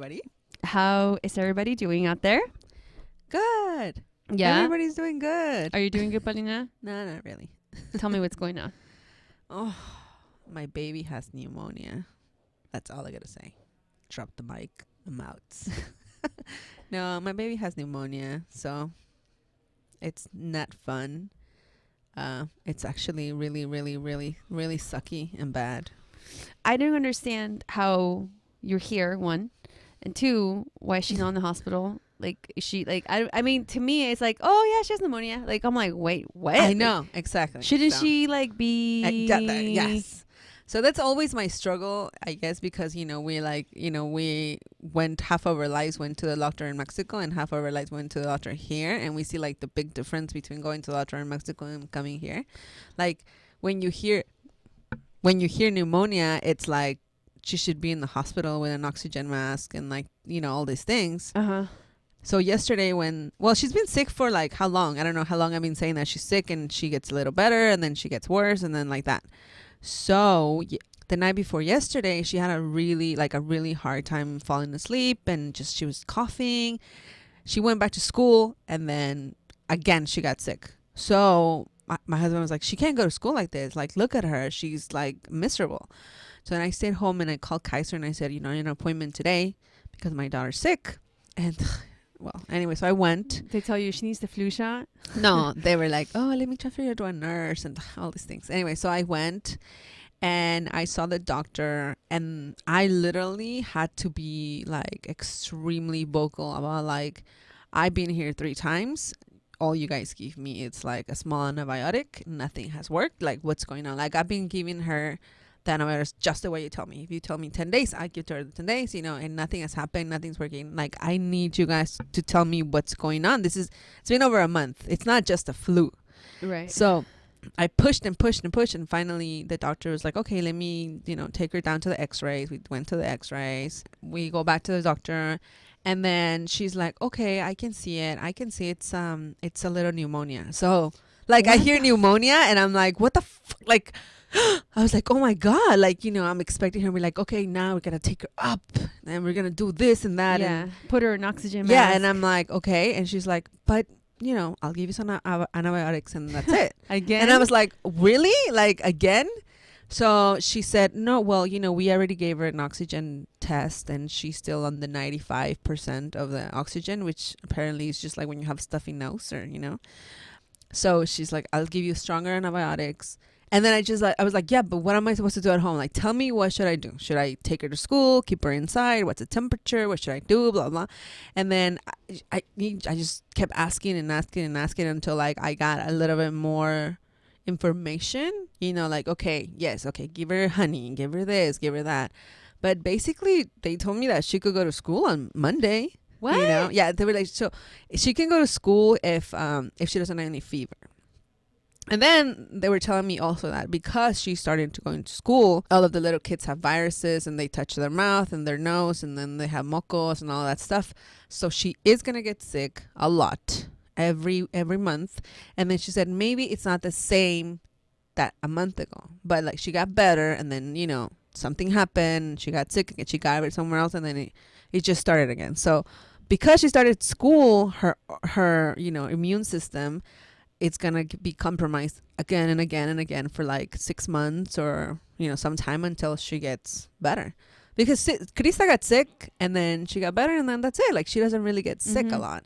everybody. How is everybody doing out there? Good. Yeah? Everybody's doing good. Are you doing good, Paulina? No, not really. Tell me what's going on. Oh, my baby has pneumonia. That's all I gotta say. Drop the mic. I'm out. No, my baby has pneumonia, so it's not fun. It's actually really, really, really, really sucky and bad. I don't understand how you're here, one. And two, why is she not in the hospital? Like, is she, like, I mean, to me, it's like, oh, yeah, she has pneumonia. Like, I'm like, wait, what? I know, exactly. Shouldn't she, like, be... Yes. So that's always my struggle, I guess, because, we went, half of our lives went to the doctor in Mexico and half of our lives went to the doctor here. And we see, like, the big difference between going to the doctor in Mexico and coming here. Like, when you hear pneumonia, it's like she should be in the hospital with an oxygen mask and, like, all these things. Uh-huh. So yesterday she's been sick for, like, how long? I don't know how long I've been saying that she's sick, and she gets a little better and then she gets worse and then like that. So the night before yesterday, she had a really hard time falling asleep, and just she was coughing. She went back to school, and then again she got sick. So my husband was like, she can't go to school like this. Like, look at her. She's, like, miserable. So then I stayed home and I called Kaiser and I said, I have an appointment today because my daughter's sick. And well, anyway, so I went. They tell you she needs the flu shot? No, they were like, oh, let me transfer you to a nurse and all these things. Anyway, so I went and I saw the doctor, and I literally had to be, like, extremely vocal about, like, I've been here 3 times. All you guys give me, it's like a small antibiotic. Nothing has worked. Like, what's going on? Like, I've been giving her the antibiotics just the way you tell me. If you tell me 10 days, I give to her the 10 days, and nothing has happened. Nothing's working. Like, I need you guys to tell me what's going on. It's been over a month. It's not just a flu. Right. So I pushed and pushed and pushed. And finally the doctor was like, okay, let me, take her down to the x-rays. We went to the x-rays. We go back to the doctor. And then she's like, okay, I can see it. It's a little pneumonia. So, like, I hear pneumonia and I'm like, what the like, I was like, oh my God. Like, I'm expecting her to be like, okay, now we're going to take her up and we're going to do this and that. Yeah. And put her in oxygen mask. Yeah. And I'm like, okay. And she's like, but, I'll give you some antibiotics and that's it. Again? And I was like, really? Like, again? So she said, no, well, we already gave her an oxygen test and she's still on the 95% of the oxygen, which apparently is just like when you have stuffy nose or, So she's like, I'll give you stronger antibiotics. And then I was like, yeah, but what am I supposed to do at home? Like, tell me, what should I do? Should I take her to school, keep her inside? What's the temperature? What should I do? Blah, blah. And then I just kept asking and asking and asking until, like, I got a little bit more information, like, okay, yes, okay, give her honey, give her this, give her that. But basically they told me that she could go to school on Monday. What? Yeah, they were like, so she can go to school if she doesn't have any fever. And then they were telling me also that because she started to go into school, all of the little kids have viruses and they touch their mouth and their nose, and then they have mocos and all that stuff. So she is gonna get sick a lot every month. And then she said maybe it's not the same that a month ago, but, like, she got better, and then something happened, she got sick and she got it somewhere else, and then it just started again. So because she started school, her immune system, it's gonna be compromised again and again and again for like 6 months or some time until she gets better. Because Krista got sick and then she got better and then that's it. Like, she doesn't really get sick a lot.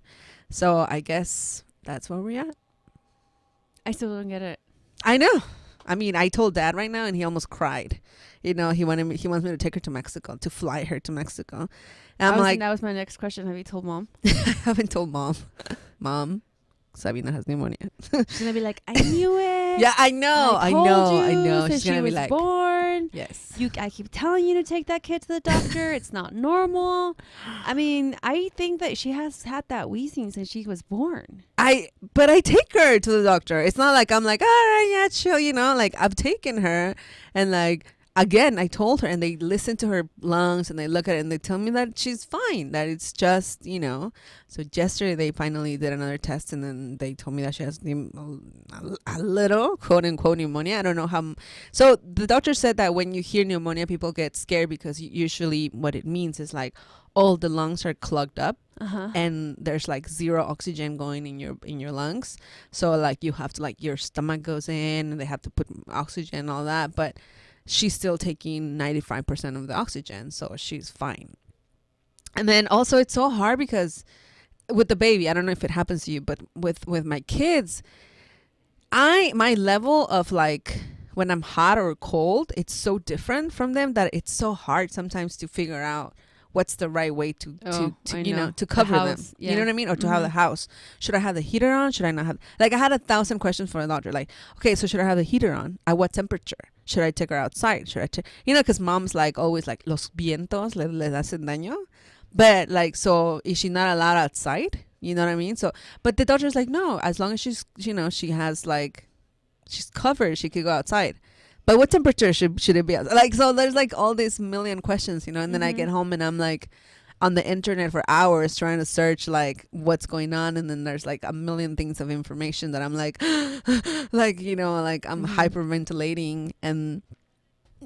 So I guess that's where we're at. I still don't get it. I know. I mean, I told Dad right now and he almost cried. He wants me to take her to Mexico, to fly her to Mexico. And I'm like, that was my next question. Have you told Mom? I haven't told Mom. Mom, Sabina has pneumonia. She's gonna be like, I knew it. Yeah, I know. She's gonna be like, born. Yes. I keep telling you to take that kid to the doctor. It's not normal. I mean, I think that she has had that wheezing since she was born. But I take her to the doctor. It's not like I'm like, all right, yeah, chill, like, I've taken her and, like, again, I told her, and they listen to her lungs and they look at it and they tell me that she's fine, that it's just, So yesterday they finally did another test, and then they told me that she has a little, quote unquote, pneumonia. I don't know how. So the doctor said that when you hear pneumonia, people get scared because usually what it means is like all the lungs are clogged up. And there's like zero oxygen going in your lungs, so like you have to, like, your stomach goes in and they have to put oxygen and all that, but she's still taking 95% of the oxygen, so she's fine. And then also it's so hard because with the baby, I don't know if it happens to you, but with my kids, my level of, like, when I'm hot or cold, it's so different from them that it's so hard sometimes to figure out what's the right way to cover them. Yeah. You know what I mean? Or to have the house. Should I have the heater on? Should I not have? Like, I had 1,000 questions for a doctor. Like, okay, so should I have the heater on? At what temperature? Should I take her outside? Should I because mom's like always like, los vientos le hacen daño. But like, so is she not allowed outside? You know what I mean? So, but the doctor's like, no, as long as she's, she has, like, she's covered, she could go outside. But what temperature should it be? Like, so there's like all these million questions, and then I get home and I'm like on the internet for hours trying to search like what's going on. And then there's like a million things of information that I'm like, like, like I'm hyperventilating. And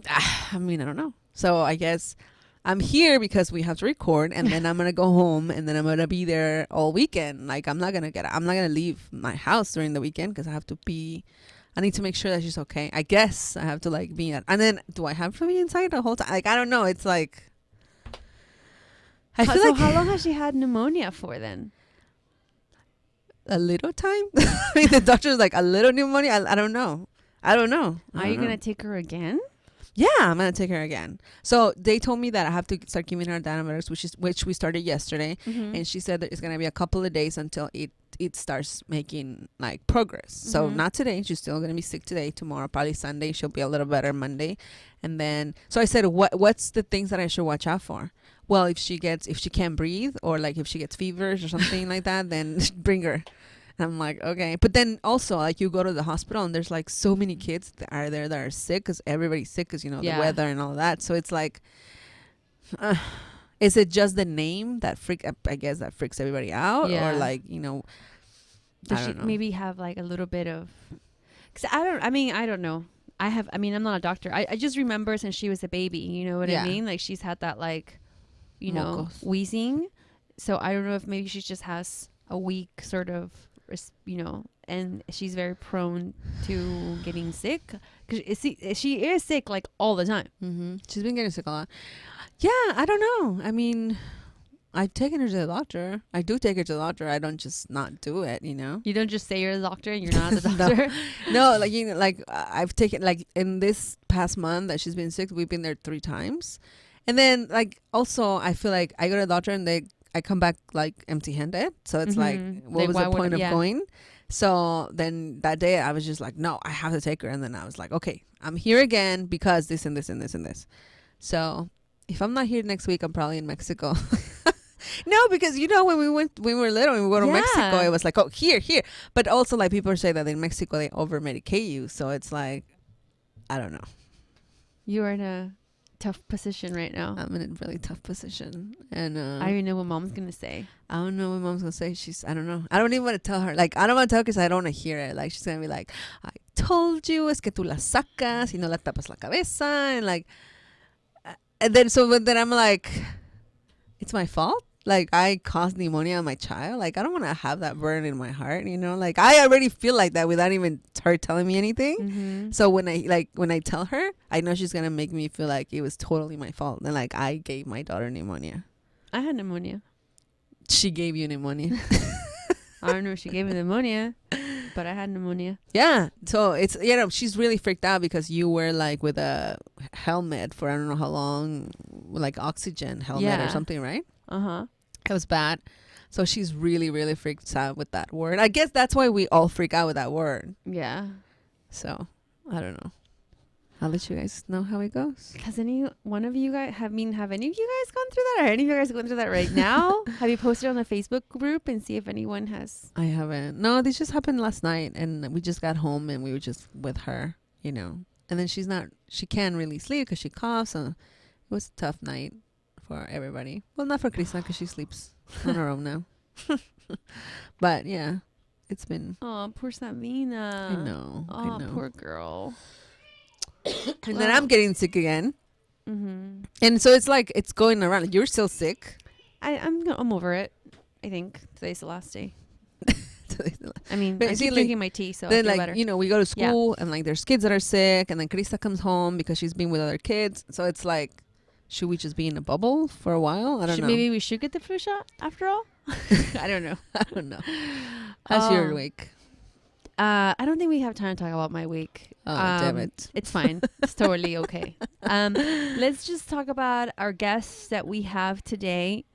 I mean, I don't know. So I guess I'm here because we have to record, and then I'm going to go home, and then I'm going to be there all weekend. Like, I'm not going to leave my house during the weekend because I need to make sure that she's okay. I guess I have to, like, be at, and then do I have to be inside the whole time? Like, I don't know. It's like, I feel like, how long has she had pneumonia for then? A little time. I mean, the doctor's like, a little pneumonia. I don't know. Are you gonna take her again? Yeah, I'm gonna take her again. So they told me that I have to start giving her antibiotics, which we started yesterday, and she said that it's gonna be a couple of days until it starts making, like, progress. So not today. She's still gonna be sick today. Tomorrow, probably Sunday, she'll be a little better. Monday, and then so I said, what's the things that I should watch out for? Well, if she can't breathe, or like if she gets fevers or something like that, then bring her. And I'm like, okay. But then also, like, you go to the hospital and there's like so many kids that are there that are sick because everybody's sick because, the weather and all that. So it's like, is it just the name that freaks everybody out? Yeah. Or like, Does she maybe have like a little bit of, because I don't know. I'm not a doctor. I just remember since she was a baby, you know what I mean? Like, she's had that, like, Mocos. wheezing. So I don't know if maybe she just has a weak sort of, and she's very prone to getting sick because she is sick like all the time. She's been getting sick a lot. Yeah, I don't know. I mean, I've taken her to the doctor. I do take her to the doctor. I don't just not do it, You don't just say you're the doctor and you're not the doctor. No, like, I've taken, like, in this past month that she's been sick, we've been there 3 times. And then, like, also I feel like I go to the doctor and I come back like empty-handed. So it's like, what was the point of going? So then that day I was just like, no, I have to take her. And then I was like, okay, I'm here again because this and this and this and this. So if I'm not here next week, I'm probably in Mexico. No, because when we were little and we go to Mexico, it was like, oh, here. But also, like, people say that in Mexico they over-medicate you. So it's like, I don't know. You are in a tough position right now. I'm in a really tough position, and I don't even know what mom's gonna say. I don't know what mom's gonna say. I don't know. I don't even want to tell her. Like, I don't want to tell her because I don't want to hear it. Like, she's gonna be like, I told you, es que tú la sacas y no la tapas la cabeza, and like, and then I'm like, it's my fault. Like, I caused pneumonia on my child. Like, I don't want to have that burden in my heart, Like, I already feel like that without even her telling me anything. So when I tell her, I know she's going to make me feel like it was totally my fault. And, like, I gave my daughter pneumonia. I had pneumonia. She gave you pneumonia. I don't know if she gave me pneumonia, but I had pneumonia. Yeah. So it's, she's really freaked out because you were like with a helmet for I don't know how long, like oxygen helmet or something, right? It was bad. So she's really, really freaked out with that word. I guess that's why we all freak out with that word. Yeah. So I don't know. I'll let you guys know how it goes. Has any one of you guys have any of you guys gone through that? Or any of you guys going through that right now? Have you posted on the Facebook group and see if anyone has? I haven't. No, this just happened last night, and we just got home and we were just with her, And then she can't really sleep because she coughs. So it was a tough night for everybody. Well, not for Krista because she sleeps on her own now. But yeah, it's been. Oh, poor Sabina. I know. Oh, poor girl. And then I'm getting sick again. Mm-hmm. And so it's like it's going around. You're still sick. I'm over it. I think today's the last day. I mean, But I see, keep like, drinking my tea, so I Then feel like better. you know we go to school and like there's kids that are sick, and then Krista comes home because she's been with other kids. So it's like, should we just be in a bubble for a while? I don't know. Maybe we should get the flu shot after all. I don't know. I don't know. How's your week? I don't think we have time to talk about my week. Oh, damn it. It's fine. It's totally okay. Let's just talk about our guests that we have today.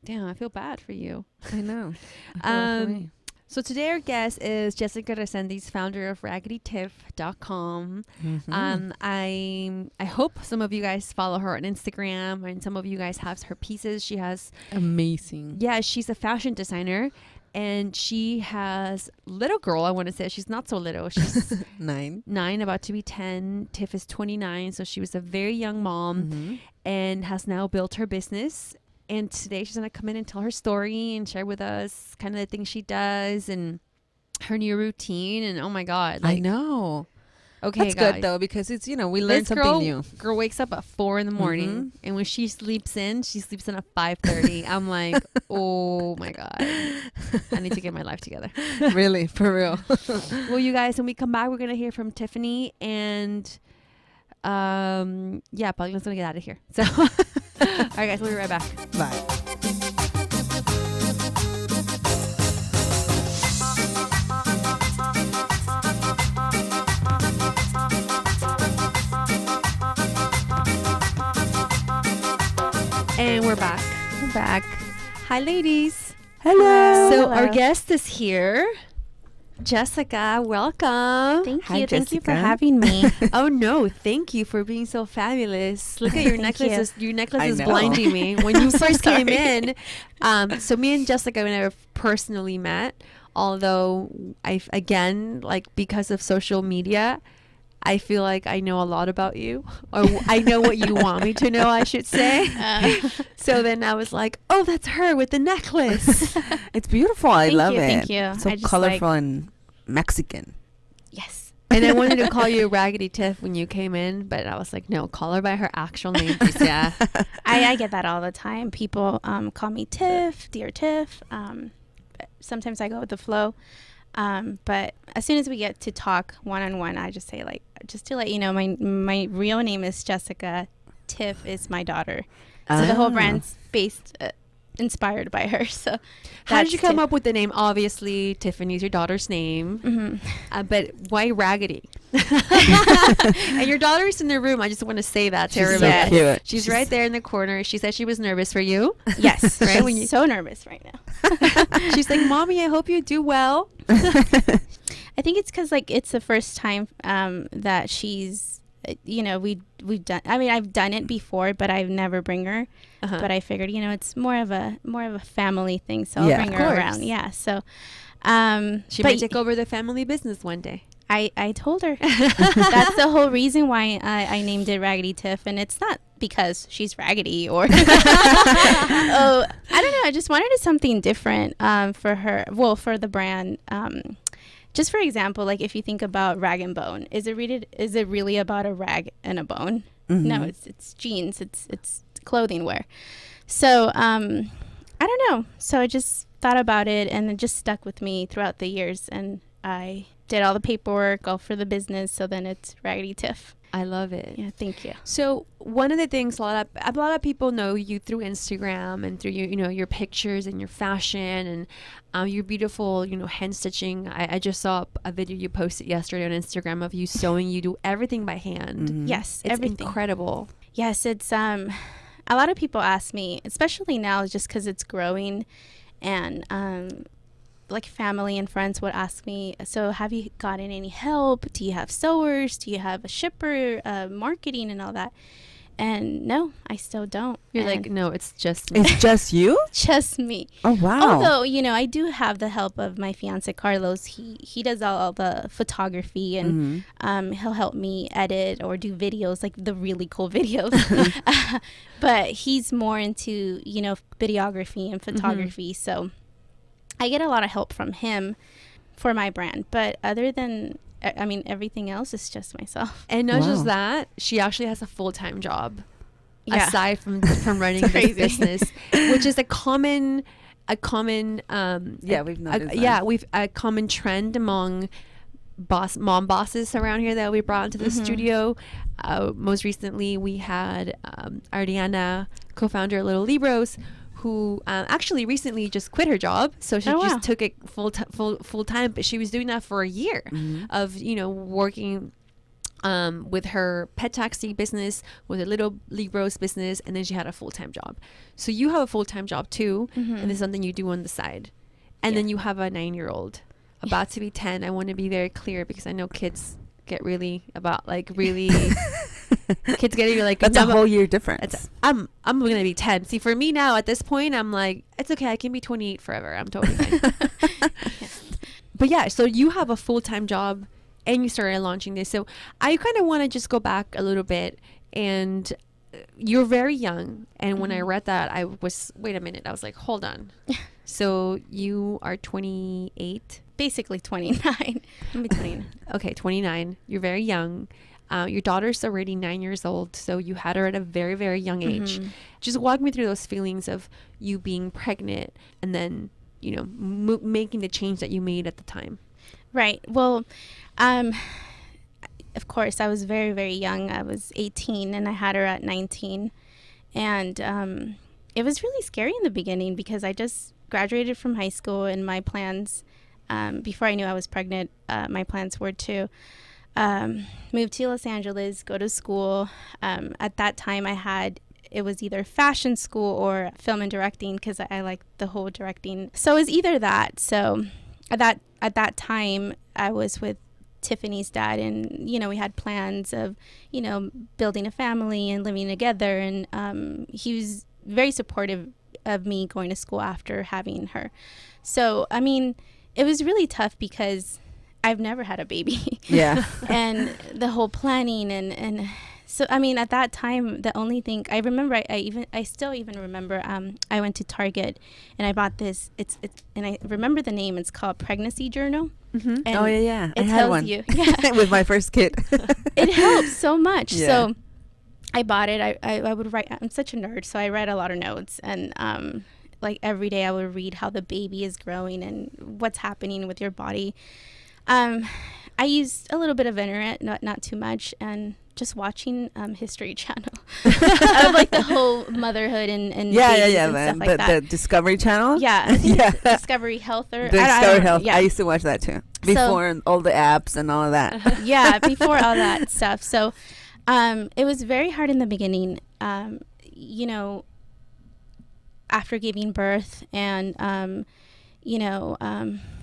Damn, I feel bad for you. I know. I feel So today our guest is Jessica Resendiz, founder of RaggedyTiff.com. I hope some of you guys follow her on Instagram, and some of you guys have her pieces. She has amazing. Yeah, she's a fashion designer, and she has little girl. I want to say she's not so little. She's 9, about to be 10. Tiff is 29, so she was a very young mom and has now built her business. And today she's going to come in and tell her story and share with us kind of the things she does and her new routine. And oh my God. I know. Okay, that's guys. good though, because it's, you know, we learn something new. Girl wakes up at 4 a.m. and when she sleeps in at 5:30. I'm like, oh my God, I need to get my life together. Really, for real. Well, you guys, when we come back, we're going to hear from Tiffany, and yeah, Paulina's going to get out of here. So, all right, guys, we'll be right back. Bye. And we're back. We're back. Hi, ladies. Hello. So our guest is here. Jessica, welcome. Thank Hi, you. Thank you for Jessica. having me. Oh no, thank you for being so fabulous. Look at your necklace. Your necklace I is know. blinding me. When you first came sorry. in, so me and Jessica never personally met, although again, like because of social media, I feel like I know a lot about you, or I know what you want me to know, I should say. So then I was like, oh, that's her with the necklace. It's beautiful. I love it. Thank you. So I just colorful and Mexican. Yes. And I wanted to call you Raggedy Tiff when you came in, but I was like, no, call her by her actual name, Bricia. I get that all the time. People call me Tiff, dear Tiff. Sometimes I go with the flow. But as soon as we get to talk one-on-one, I just say, like, just to let you know, my real name is Jessica. Tiff is my daughter. So the whole brand's inspired by her. So How did you come Tiff. up with the name? Obviously, Tiffany's your daughter's name. But why Raggedy? And your daughter's in the room. I just want to say that to She's so everybody. cute. She's right there in the corner. She said she was nervous for you. Yes. Right? She's When you- so nervous right now. She's like, Mommy, I hope you do well. I think it's because, like, it's the first time that she's, you know, we've done. I mean, I've done it before, but I've never bring her. Uh-huh. But I figured, you know, it's more of a family thing, so Yeah. I'll bring Of her course. around. Yeah. So, She but might take over the family business one day. I told her that's the whole reason why I named it Raggedy Tiff, and it's not because she's raggedy or oh, I don't know. I just wanted something different for her. Well, for the brand. Just for example, like if you think about rag and bone, is it really about a rag and a bone? No, it's jeans. It's clothing wear. So I don't know. So I just thought about it, and it just stuck with me throughout the years, and I did all the paperwork all for the business. So then it's Raggedy Tiff. I love it. Yeah, thank you. So one of the things a lot of people know you through Instagram and through your pictures and your fashion and your beautiful hand stitching. I just saw a video you posted yesterday on Instagram of you sewing. You do everything by hand. Yes, It's everything. incredible. Yes, it's a lot of people ask me, especially now, just because it's growing, and like family and friends would ask me, so have you gotten any help? Do you have sewers? Do you have a shipper, marketing and all that? And no, I still don't. You're And like, no, it's just me. It's just you? just me. Oh, wow. Although, I do have the help of my fiance Carlos. He does all the photography, and he'll help me edit or do videos, like the really cool videos. But he's more into, videography and photography. So I get a lot of help from him for my brand. But other than, everything else is just myself. And not just that, she actually has a full-time job. Yeah. Aside from running this business, which is a common we've noticed a common trend among mom bosses around here that we brought into the studio. Most recently we had Ariana, co-founder of Little Libros, who actually recently just quit her job, so she just took it full time, but she was doing that for a year of working with her pet taxi business, with her Little Libros business, and then she had a full-time job. So you have a full-time job too, and it's something you do on the side. And then you have a 9-year-old about to be 10. I want to be very clear because I know kids get really kids getting like, that's a whole year difference. I'm gonna be 10. See, for me now at this point, I'm like, it's okay, I can be 28 forever. I'm totally fine. But yeah, so you have a full-time job and you started launching this. So I kind of want to just go back a little bit, and you're very young. And when I read that, I was, wait a minute, I was like, hold on. So you are 28? Basically 29. I'm 29. Okay, 29. You're very young. Your daughter's already 9 years old, so you had her at a very, very young age. Just walk me through those feelings of you being pregnant and then, making the change that you made at the time. Right. Well, of course, I was very, very young. I was 18 and I had her at 19. And it was really scary in the beginning because I just graduated from high school, and my plans, before I knew I was pregnant, my plans were to move to Los Angeles, go to school. At that time, it was either fashion school or film and directing because I liked the whole directing. So it was either that. So at that time, I was with Tiffany's dad, and we had plans of building a family and living together, and he was very supportive of me going to school after having her. So it was really tough because I've never had a baby. Yeah. And the whole planning and so at that time, the only thing I remember, I still even remember, I went to Target and I bought this. It's and I remember the name. It's called Pregnancy Journal. And oh yeah. It I had tells one. you with my first kid. It helps so much. Yeah. So I bought it. I would write. I'm such a nerd, so I read a lot of notes, and like every day I would read how the baby is growing and what's happening with your body. I used a little bit of internet, not too much, and just watching History Channel of like the whole motherhood and and stuff like that. The Discovery Channel. Yeah, yeah. Discovery Health or Discovery Health. Yeah. I used to watch that too before all the apps and all of that. Yeah, before all that stuff. So it was very hard in the beginning. After giving birth and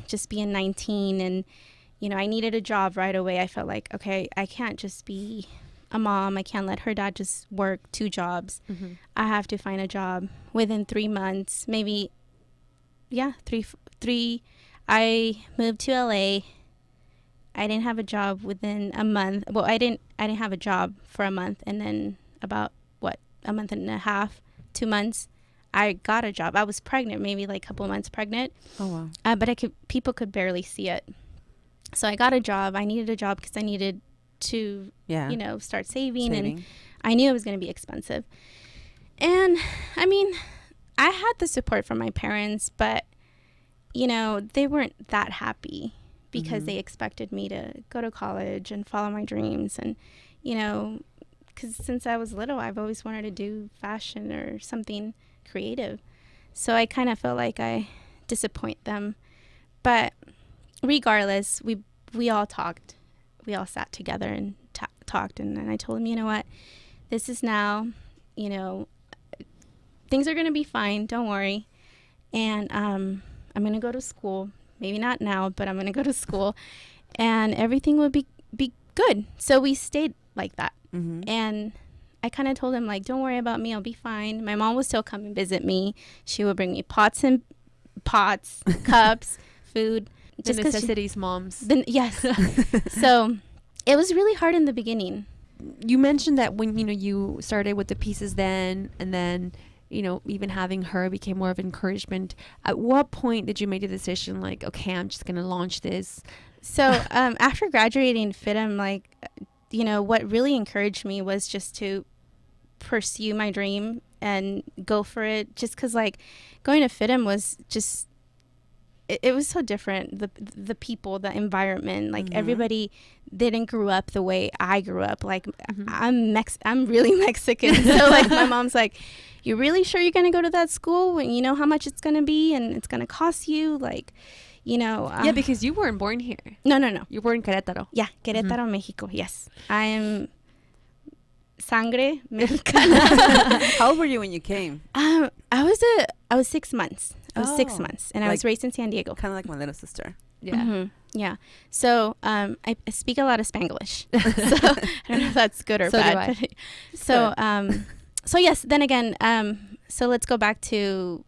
just being 19 and I needed a job right away. I felt like, okay, I can't just be a mom. I can't let her dad just work 2 jobs. Mm-hmm. I have to find a job within 3 months, maybe. Yeah, three. I moved to LA. I didn't have a job within a month. Well, I didn't have a job for a month, and then about a month and a half, 2 months, I got a job. I was pregnant, maybe like a couple of months pregnant. Oh wow! But people could barely see it. So I got a job. I needed a job because I needed to, start saving, and I knew it was going to be expensive. And I had the support from my parents, but they weren't that happy because they expected me to go to college and follow my dreams, and because since I was little, I've always wanted to do fashion or something creative. So I kind of felt like I disappoint them, but regardless, we all talked. We all sat together and talked, and I told him, you know what, this is now, things are going to be fine. Don't worry. And I'm going to go to school. Maybe not now, but I'm going to go to school, and everything will be good. So we stayed like that. Mm-hmm. And I kind of told him, like, don't worry about me. I'll be fine. My mom would still come and visit me. She would bring me pots, cups, food. The necessities, moms. Yes. So it was really hard in the beginning. You mentioned that when, you started with the pieces then, and then, even having her became more of encouragement. At what point did you make the decision, like, okay, I'm just going to launch this? So after graduating FITM, like, what really encouraged me was just to pursue my dream and go for it. Just because, like, going to FITM was just, it was so different. The people, the environment, like everybody didn't grow up the way I grew up. Like I'm really Mexican. So like my mom's like, "You really sure you're going to go to that school when you know how much it's going to be and it's going to cost you?" Like, yeah, because you weren't born here. No. You were in Querétaro. Yeah, Querétaro, Mexico. Yes. I am sangre mexicana. How old were you when you came? I was 6 months. I was 6 months, and I was raised in San Diego. Kind of like my little sister. Yeah. Yeah. So I speak a lot of Spanglish. So I don't know if that's good or bad. Do I. So yes. Then again, so let's go back to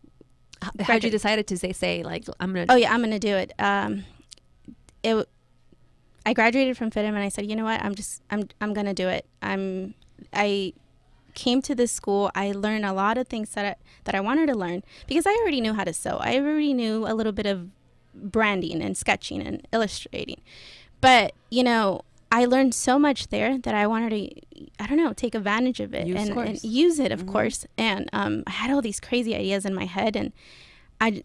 how you decided to say like I'm gonna. Oh yeah, I'm gonna do it. I graduated from FITM, and I said, you know what, I'm gonna do it. I came to this school. I learned a lot of things that I wanted to learn because I already knew how to sew. I already knew a little bit of branding and sketching and illustrating. But, I learned so much there that I wanted to, I don't know, take advantage of it and use it, of course. And I had all these crazy ideas in my head. And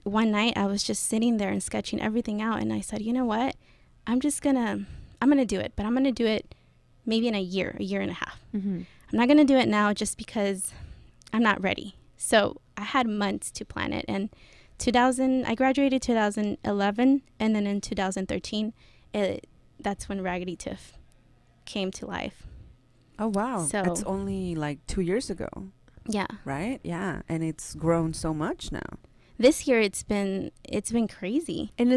one night I was just sitting there and sketching everything out. And I said, you know what? I'm going to do it. But I'm going to do it maybe in a year and a half. I'm not going to do it now just because I'm not ready. So I had months to plan it. And I graduated 2011. And then in 2013, that's when Raggedy Tiff came to life. Oh, wow. So it's only like 2 years ago. Yeah. Right? Yeah. And it's grown so much now. This year it's been crazy. And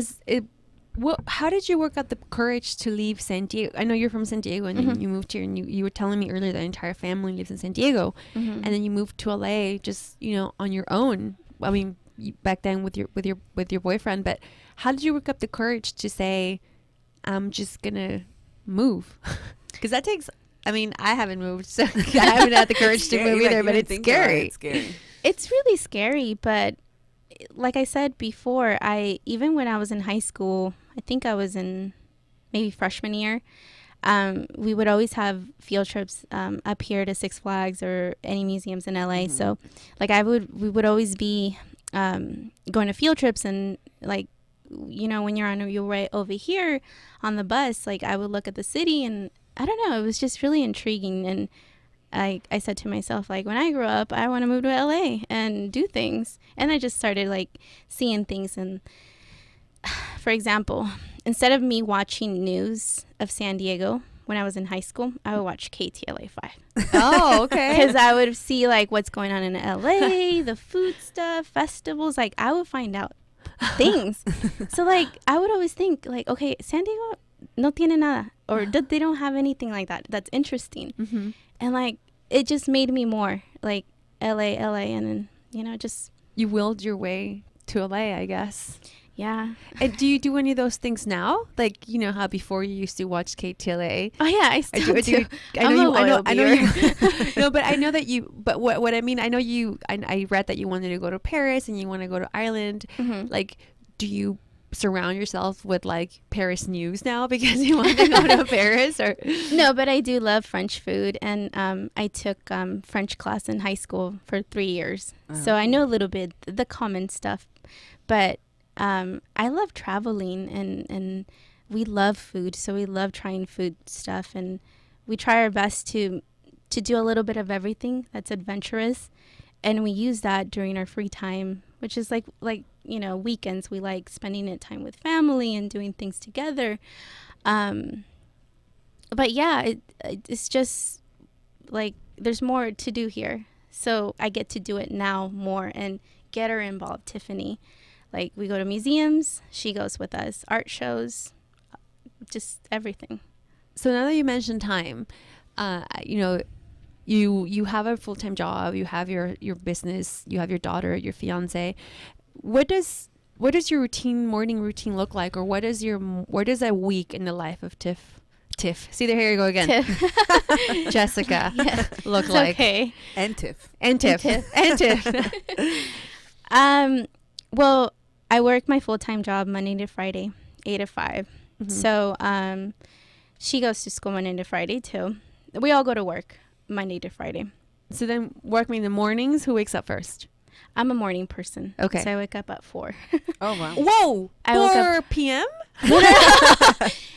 how did you work out the courage to leave San Diego? I know you're from San Diego and you moved here, and you were telling me earlier that the entire family lives in San Diego, and then you moved to LA just on your own. I mean, back then with your boyfriend, but how did you work up the courage to say, I'm just gonna move? Because that takes. I mean, I haven't moved, so I haven't had the courage to move either. But it's scary. It's scary. It's really scary, but like I said before, even when I was in high school, I think I was in maybe freshman year, we would always have field trips up here to Six Flags or any museums in LA. So like we would always be going to field trips, and like, when you're on your way over here on the bus, like I would look at the city, and I don't know, it was just really intriguing. And I said to myself, like, when I grow up, I want to move to LA and do things. And I just started like seeing things. And for example, instead of me watching news of San Diego when I was in high school, I would watch KTLA 5. Oh, okay. Because I would see like what's going on in LA, the food stuff, festivals. Like I would find out things. So like I would always think like, okay, San Diego no tiene nada, or they don't have anything like that. That's interesting. And like it just made me more like LA, and then just you willed your way to LA, I guess. Yeah. And do you do any of those things now? Like, how before you used to watch KTLA? Oh yeah, I still do. I know you. No, but I know that you. But what I mean, I know you. I read that you wanted to go to Paris and you want to go to Ireland. Like, do you surround yourself with like Paris news now because you want to go to Paris? Or no, but I do love French food, and I took French class in high school for 3 years, so I know a little bit the common stuff. But I love traveling, and we love food, so we love trying food stuff, and we try our best to do a little bit of everything that's adventurous, and we use that during our free time, which is like weekends. We like spending time with family and doing things together. But yeah, it's just like there's more to do here, so I get to do it now more and get her involved. Tiffany, like we go to museums, she goes with us, art shows, just everything. So now that you mentioned time, you have a full-time job, you have your business, you have your daughter, your fiance. What does your morning routine look like, or what does a week in the life of Tiff? See, here you go again. Jessica look It's like. okay. And Tiff. Well, I work my full-time job Monday to Friday, 8 to 5. Mhm. So she goes to school Monday to Friday too. We all go to work Monday to Friday. So then working in the mornings, who wakes up first? I'm a morning person. Okay. So I wake up at 4 Oh, wow. Whoa! I woke 4 p.m.?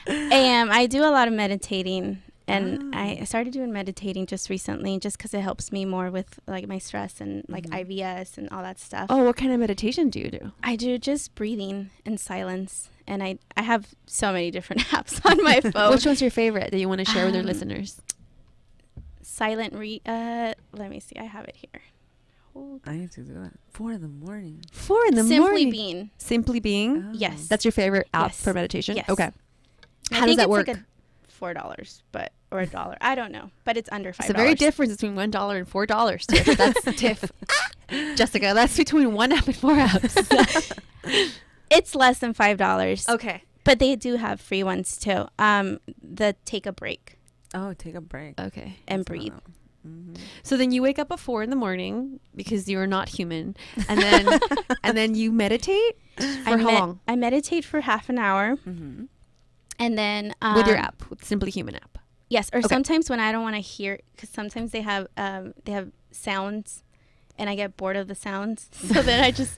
a.m. I do a lot of meditating. And I started doing meditating just recently, just because it helps me more with like my stress and like IBS and all that stuff. Oh, what kind of meditation do you do? I do just breathing and silence. And I have so many different apps on my phone. Which one's your favorite that you want to share with your listeners? Let me see. I have it here. I need to do that. 4 in the morning. 4 in the Simply morning. Being. Simply Being? Oh. Yes. That's your favorite app Yes. for meditation? Yes. Okay. I How does think that it's work? like $4, or $1. I don't know, but it's under $5. It's a very difference between $1 and $4. Tiff. That's Tiff. Jessica, that's between 1 app and 4 apps. It's less than $5. Okay. But they do have free ones too. The Take a Break Oh, take a break. Okay. and Breathe. So then you wake up at 4 in the morning because you're not human, and then you meditate for how long? I meditate for half an hour, Mm-hmm. and then With your app, with Simply Human app. Yes, or Okay. sometimes when I don't want to hear, because sometimes they have sounds, and I get bored of the sounds, so then I just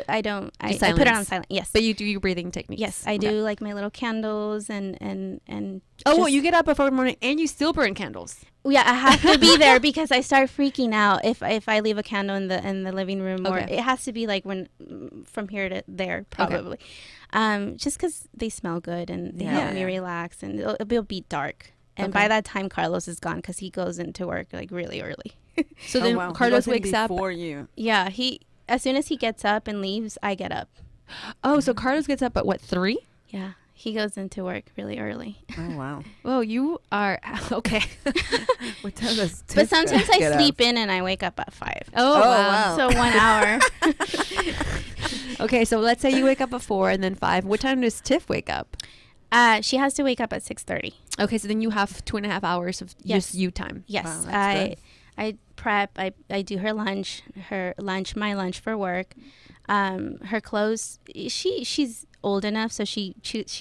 I put it on silent. Yes, But you do your breathing techniques. yes, I do like my little candles and Oh, well, just- you get up at 4 in the morning and you still burn candles. yeah, I have to be there because I start freaking out if I leave a candle in the living room, or Okay. it has to be like from here to there probably, just because they smell good and they help me relax, and it'll be dark. And by that time, Carlos is gone because he goes into work like really early. So then Carlos wakes up. before you. Yeah, as soon as he gets up and leaves, I get up. Oh, so Carlos gets up at what, 3? Yeah, he goes into work really early. Oh, wow. Well, you are okay. What time does But Tiff sometimes get I up? sleep in and I wake up at 5. Oh, wow. So 1 hour. Okay, so let's say you wake up at 4 and then 5. What time does Tiff wake up? She has to wake up at 6:30. Okay, so then you have 2.5 hours of just you time. Yes, Wow, that's good. I prep. I do my lunch for work. Her clothes. She's old enough, so she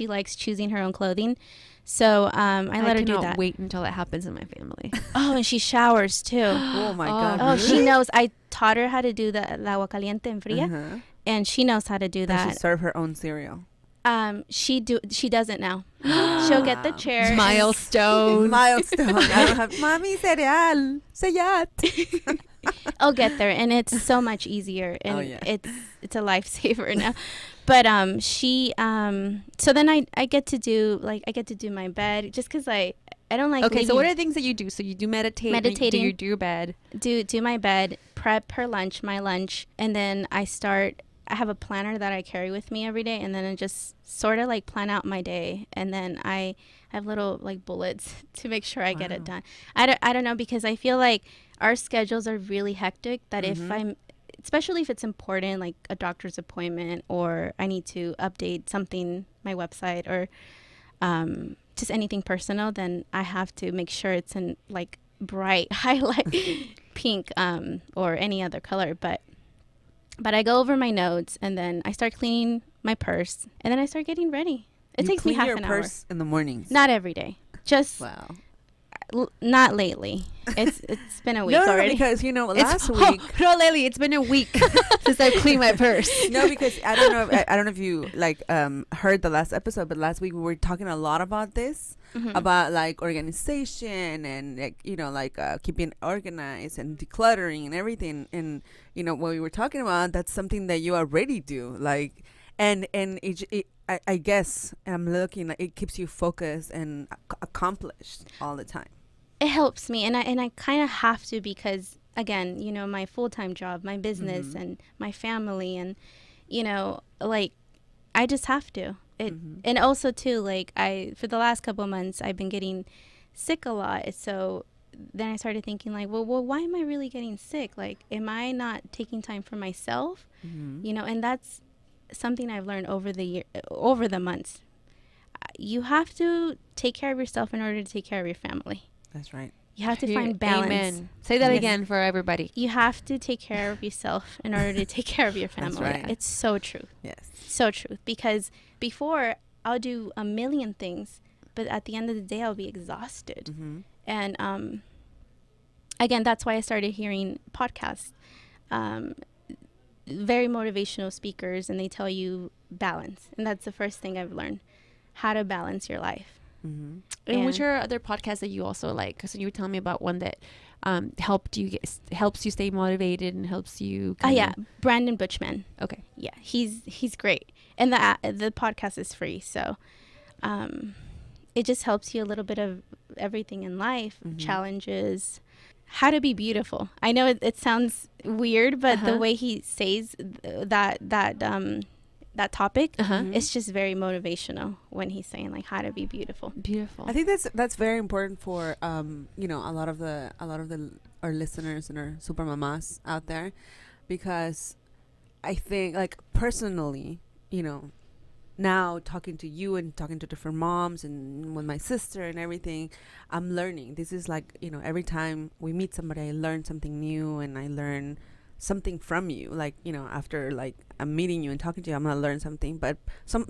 likes choosing her own clothing. So I let her do that. Wait until that happens in my family. Oh, and she showers too. Oh, my God. Oh, really? she knows. I taught her how to do the agua caliente en fría, Uh-huh. and she knows how to do Does she that. serve her own cereal? She does it now. She'll get the chair. and- Milestone. Milestone. I don't have Mami cereal. Sayat. I'll get there, and it's so much easier, and Oh, yeah. it's a lifesaver now. But she so then I get to do my bed just because I don't like. Okay, so leaving- what are the things that you do? So you do meditate. Meditating. You do your bed. do my bed, prep her lunch, my lunch, and then I have a planner that I carry with me every day, and then I just sort of like plan out my day, and then I have little like bullets to make sure I get it done. I don't know, because I feel like our schedules are really hectic, that if especially if it's important, like a doctor's appointment, or I need to update something, my website, or just anything personal, then I have to make sure it's in like bright highlight pink or any other color. But I go over my notes, and then I start cleaning my purse, and then I start getting ready. It takes me half an hour. purse in the mornings. Not every day. Just Wow. not lately. It's been a week No, already. because last week. No, Lily, it's been a week since I cleaned my purse. No, because I don't know if you heard the last episode, but last week we were talking a lot about this, about like organization and keeping it organized and decluttering and everything. And what we were talking about, that's something that you already do. Like, and I guess I'm looking like it keeps you focused and accomplished all the time. It helps me, and I kind of have to, because again, my full-time job, my business, and my family, and like I just have to. And also too, like for the last couple of months I've been getting sick a lot, so then I started thinking like, well, why am I really getting sick? Like, am I not taking time for myself? Mm-hmm. You know, and that's something I've learned over the months. You have to take care of yourself in order to take care of your family. That's right. You have to find balance. Amen. Say that Yes. again for everybody. You have to take care of yourself in order to take care of your family. That's right. It's so true. Yes. So true. Because before, I'll do a million things, but at the end of the day, I'll be exhausted. Mm-hmm. And again, that's why I started hearing podcasts. Very motivational speakers, and they tell you balance. And that's the first thing I've learned, how to balance your life. Mm-hmm. And which are other podcasts that you also like? So you were telling me about one that helps you stay motivated and helps you. Yeah, Brandon Buchman. Okay. Yeah, he's great, and the podcast is free, so it just helps you a little bit of everything in life, Mm-hmm. challenges, how to be beautiful. I know it sounds weird, but the way he says that topic, it's just very motivational when he's saying like how to be beautiful. Beautiful. I think that's very important for you know, a lot of our listeners and our super mamas out there, because I think, like, personally, you know, now talking to you and talking to different moms and with my sister and everything, I'm learning. This is like, you know, every time we meet somebody, I learn something new, and I learn something from you. Like, you know, after like I'm meeting you and talking to you, I'm gonna learn something. But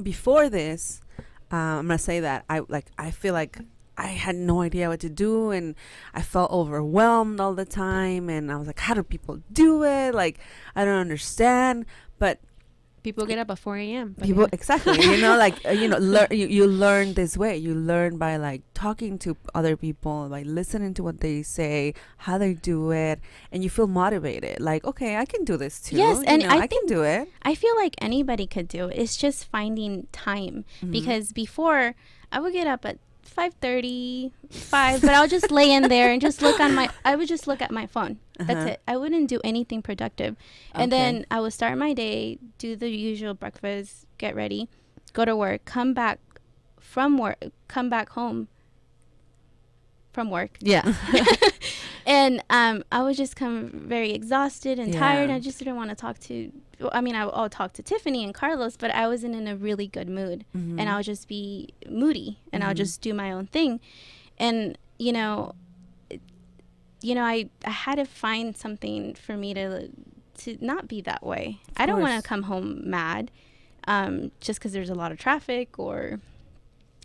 before this, I'm gonna say that I feel like I had no idea what to do, and I felt overwhelmed all the time, and I was like, how do people do it? Like, I don't understand. But people get up at 4 a.m. People, exactly. You know, like, you know, you learn this way. You learn by like talking to other people, by listening to what they say, how they do it, and you feel motivated. Like, okay, I can do this too. Yes, and you know, I can do it. I feel like anybody could do it. It's just finding time. Because before, I would get up at 5:30, 5, but I'll just lay in there and just I would just look at my phone. That's it. I wouldn't do anything productive. And then I would start my day, do the usual breakfast, get ready, go to work, come back home from work. Yeah. And I would just come very exhausted and tired. I just didn't want to talk to, I'll talk to Tiffany and Carlos, but I wasn't in a really good mood. And I would just be moody, and I'll just do my own thing. And, I had to find something for me to not be that way. I don't want to come home mad just because there's a lot of traffic or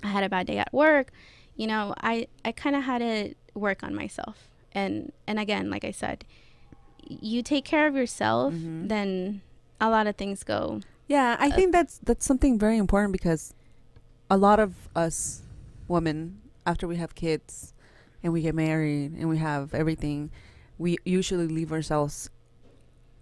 I had a bad day at work. You know, I kind of had to work on myself. And again, like I said, you take care of yourself, then a lot of things go. Yeah, I think that's something very important, because a lot of us women, after we have kids and we get married and we have everything, we usually leave ourselves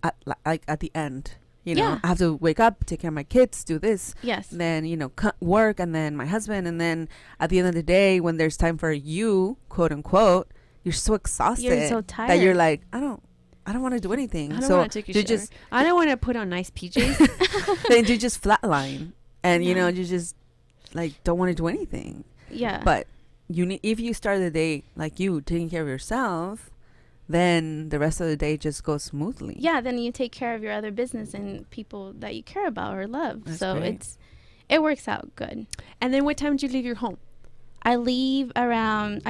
at the end. You know, I have to wake up, take care of my kids, do this. Yes. Then, you know, work, and then my husband. And then at the end of the day, when there's time for you, quote unquote, you're so exhausted. You're so tired. That you're like, I don't want to do anything. I don't want to take a shower. I don't want to put on nice PJs. Then you just flatline. And, you know, you just, like, don't want to do anything. Yeah. But if you start the day like you, taking care of yourself, then the rest of the day just goes smoothly. Yeah, then you take care of your other business and people that you care about or love. That's so great. it works out good. And then what time do you leave your home? I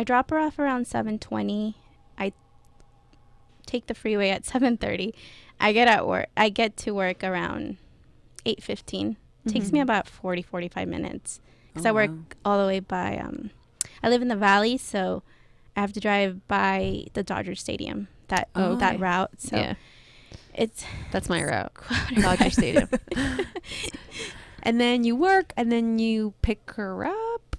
drop her off around 7:20. I take the freeway at 7:30. I get to work around 8:15. Takes me about 45 minutes. Because I work all the way by, I live in the valley, so I have to drive by the Dodger Stadium, that route. So that's my route. Dodger Stadium. And then you work, and then you pick her up.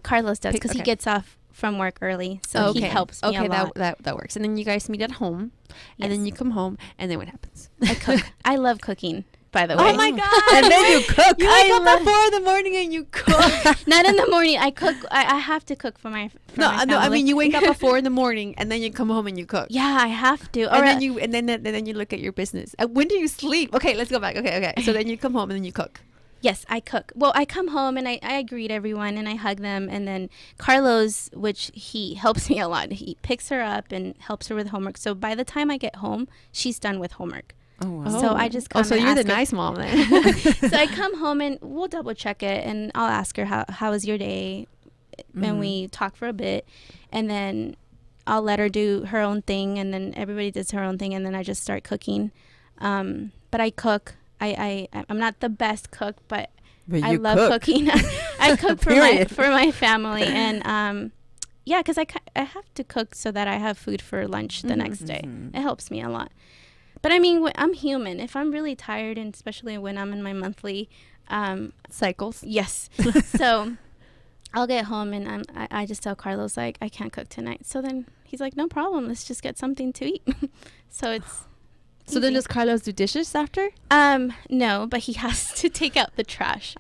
Carlos does, because he gets off from work early, so he helps me a lot. that works. And then you guys meet at home, and then you come home, and then what happens? I cook. I love cooking, by the way. Oh my God! And then you cook. You wake up at 4 a.m. and you cook. Not in the morning. I cook. I have to cook for my family. I mean, you wake up at 4 a.m. and then you come home and you cook. Yeah, I have to. And then you look at your business. When do you sleep? Okay, let's go back. Okay. So then you come home and then you cook. Yes, I cook. Well, I come home and I greet everyone and I hug them. And then Carlos, which he helps me a lot, he picks her up and helps her with homework. So by the time I get home, she's done with homework. Oh, wow. So I just come so and you're the ask her- nice mom then. So I come home and we'll double check it and I'll ask her, how was your day? And we talk for a bit. And then I'll let her do her own thing. And then everybody does her own thing. And then I just start cooking. But I cook. I'm not the best cook, but I love cooking. I cook for my family, and yeah, because I have to cook so that I have food for lunch the next day. It helps me a lot. But I mean, I'm human. If I'm really tired, and especially when I'm in my monthly cycles, yes. So I'll get home and I just tell Carlos like I can't cook tonight. So then he's like, no problem. Let's just get something to eat. So it's. So then does Carlos do dishes after? No, but he has to take out the trash.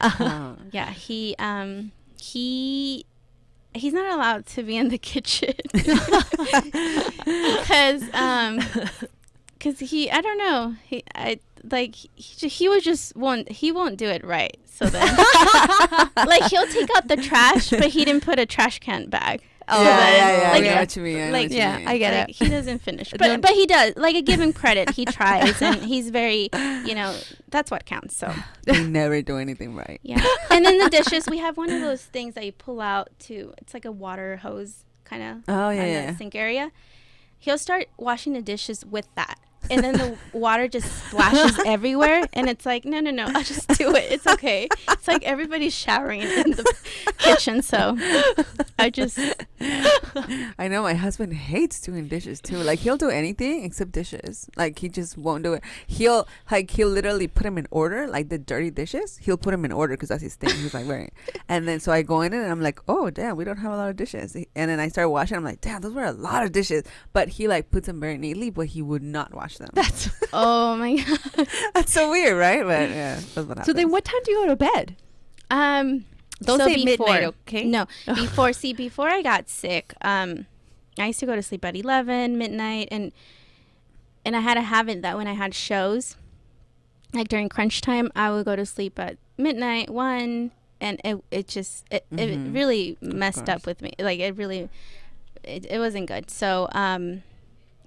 Yeah, he's not allowed to be in the kitchen because I don't know, he would just he won't do it right. So then like he'll take out the trash, but he didn't put a trash can bag. Oh, yeah. I know what you mean. I get it. He doesn't finish, but he does. Like, I give him credit. He tries, and he's very, that's what counts. So they never do anything right. Yeah. And then the dishes, we have one of those things that you pull out it's like a water hose kind of. Oh yeah, on the sink area. He'll start washing the dishes with that. And then the water just splashes everywhere. And it's like, no, I'll just do it. It's okay. It's like everybody's showering in the kitchen. So I know my husband hates doing dishes too. Like, he'll do anything except dishes. Like, he just won't do it. He'll literally put them in order. Like, the dirty dishes, he'll put them in order because that's his thing. He's like, wearing. And then so I go in and I'm like, oh, damn, we don't have a lot of dishes. And then I start washing. I'm like, damn, those were a lot of dishes. But he like puts them very neatly, but he would not wash them. That's oh my god. That's so weird, right? But yeah, that's what happens. So then what time do you go to bed? Don't say midnight, okay? No, before I got sick, I used to go to sleep at 11 midnight, and I had a habit that when I had shows, like during crunch time, I would go to sleep at midnight, 1, and it really messed up with me. Like, it wasn't good.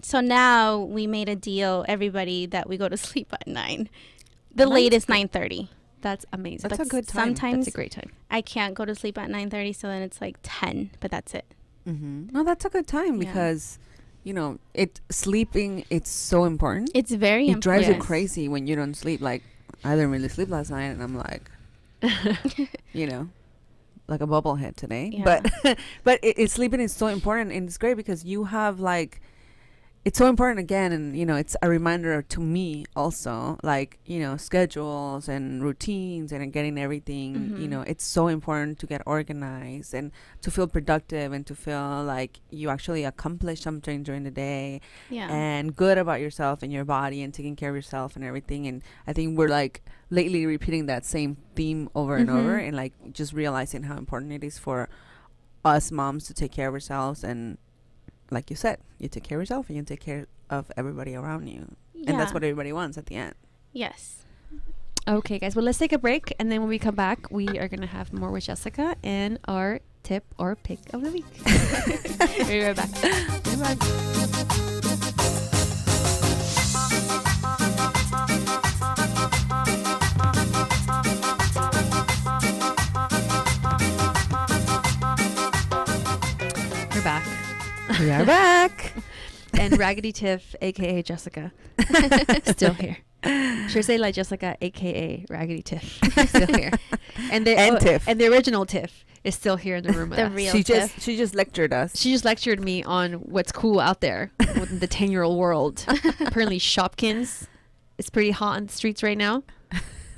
So now we made a deal, everybody, that we go to sleep at 9. The latest 9:30. That's amazing. That's a good time. Sometimes that's a great time. I can't go to sleep at 9:30, so then it's like 10, but that's it. No, that's a good time because, sleeping, it's so important. It's very important. It drives you crazy when you don't sleep. Like, I didn't really sleep last night, and I'm like, like a bubblehead today. Yeah. But sleeping is so important, and it's great because you have like. It's so important again, and it's a reminder to me also, like, schedules and routines and getting everything, it's so important to get organized and to feel productive and to feel like you actually accomplished something during the day and good about yourself and your body and taking care of yourself and everything. And I think we're like lately repeating that same theme over and over, and like just realizing how important it is for us moms to take care of ourselves. And like you said, you take care of yourself and you take care of everybody around you. Yeah. And that's what everybody wants at the end. Yes. Okay, guys. Well, let's take a break. And then when we come back, we are going to have more with Jessica and our tip or pick of the week. We'll be right back. We're back. We are back. And Raggedy Tiff, a.k.a. Jessica, still here. Sure say like Jessica, a.k.a. Raggedy Tiff, still here. And Tiff. And the original Tiff is still here in the room with the us. real Tiff. She just lectured us. She just lectured me on what's cool out there in the 10-year-old world. Apparently Shopkins is pretty hot on the streets right now.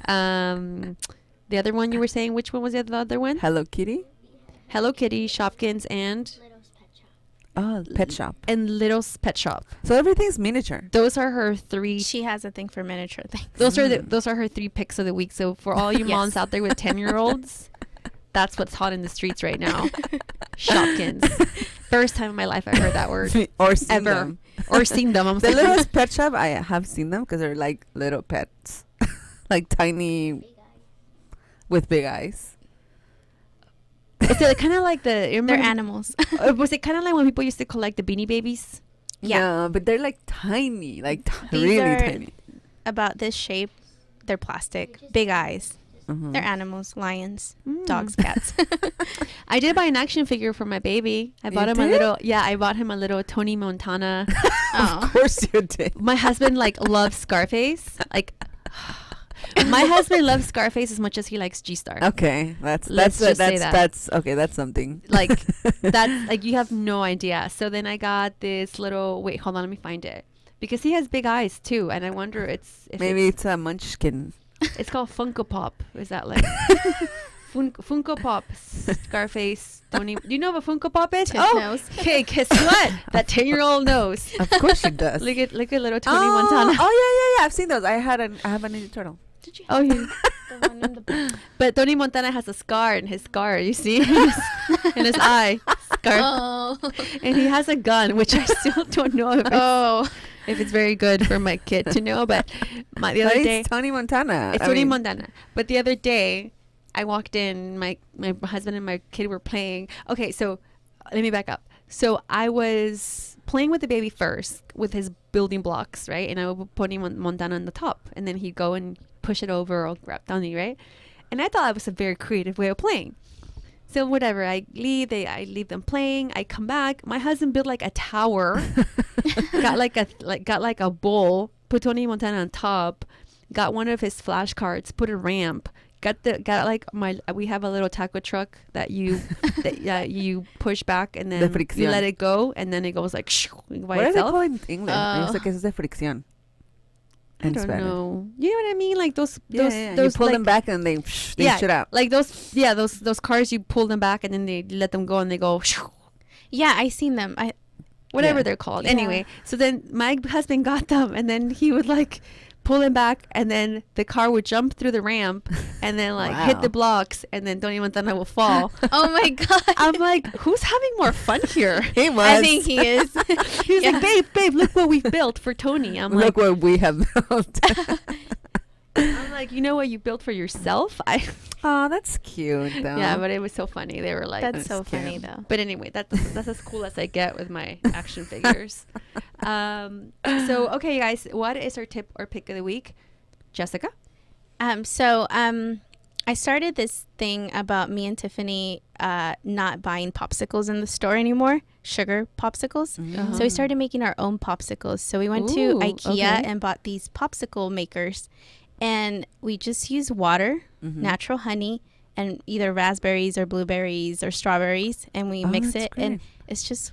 The other one you were saying, which one was the other one? Hello Kitty, Shopkins, and... Oh, Pet Shop. And Little's Pet Shop. So everything's miniature. Those are her 3. She has a thing for miniature things. Those are her 3 picks of the week. So for all you moms out there with 10-year-olds, that's what's hot in the streets right now. Shopkins. First time in my life I heard that word. Or seen ever. them. Or seen them. The Little's Pet Shop, I have seen them because they're like little pets. Like tiny. with big eyes. Is it kind of like They're animals. Was it kind of like when people used to collect the Beanie Babies? Yeah. No, but they're like tiny, like These really are tiny. About this shape. They're plastic. Big eyes. Mhm. They're animals. Lions. Mm. Dogs. Cats. I did buy an action figure for my baby. I bought You him a did? little. Yeah, I bought him a little Tony Montana. Oh. Of course you did. My husband like loves Scarface. Like, my husband loves Scarface as much as he likes G-Star. Okay, Let's just say that. that's okay. That's something. Like, that's like, you have no idea. So then I got this little. Wait, hold on, let me find it, because he has big eyes too, and I wonder if Maybe it's a munchkin. it's called Funko Pop. Is that like Funko Pop Scarface Tony? Do you know what Funko Pop is? Tiff knows. Okay, guess what? That 10-year-old knows. Of course she does. Look at little Tony Montana. Oh yeah. I've seen those. I have a Ninja Turtle. Did you? Oh, he, The one in the but Tony Montana has a scar in his scar. You see, in his eye scar, Oh. and he has a gun, which I still don't know if it's very good for my kid to know. But the other day, It's Tony Montana. it's I Tony mean, Montana. But the other day, I walked in. My husband and my kid were playing. Okay, so let me back up. So I was playing with the baby first with his building blocks, right? And I would put Tony Montana on the top, and then he'd go and push it over or grab Tony, right? And I thought it was a very creative way of playing. So whatever, I leave them playing. I come back. My husband built like a tower, got like a bowl, put Tony Montana on top, got one of his flashcards, put a ramp, we have a little taco truck that you you push back and then De you fricción. let it go and then it goes like by What are they itself. called in English? Oh. Yo sé que es de fricción. I In don't Spanish. know. You know what I mean? Like those Yeah. those You pull like, them back and they shoot out. like those cars you pull them back and then they let them go and they go Yeah, I seen them. whatever Yeah. they're called. Yeah. Anyway, so then my husband got them and then he would like pull them back and then the car would jump through the ramp and then like hit the Wow. blocks and then Tony Montana will fall. Oh my god. I'm like, who's having more fun here? He was. I think he is. He was Yeah. like, babe, look what we've built for Tony. I'm Look like, what we have built. I'm like, you know what you built for yourself? Oh, that's cute though. Yeah, but it was so funny. They were like, That's so That's cute. funny though. but anyway, that's as cool as I get with my action figures. So okay, guys, what is our tip or pick of the week? Jessica? I started this thing about me and Tiffany not buying popsicles in the store anymore, sugar popsicles. Mhm. So we started making our own popsicles. So we went to Ooh, IKEA okay. and bought these popsicle makers, and we just use water, Mhm. natural honey, and either raspberries or blueberries or strawberries, and we mix that's it, and it's just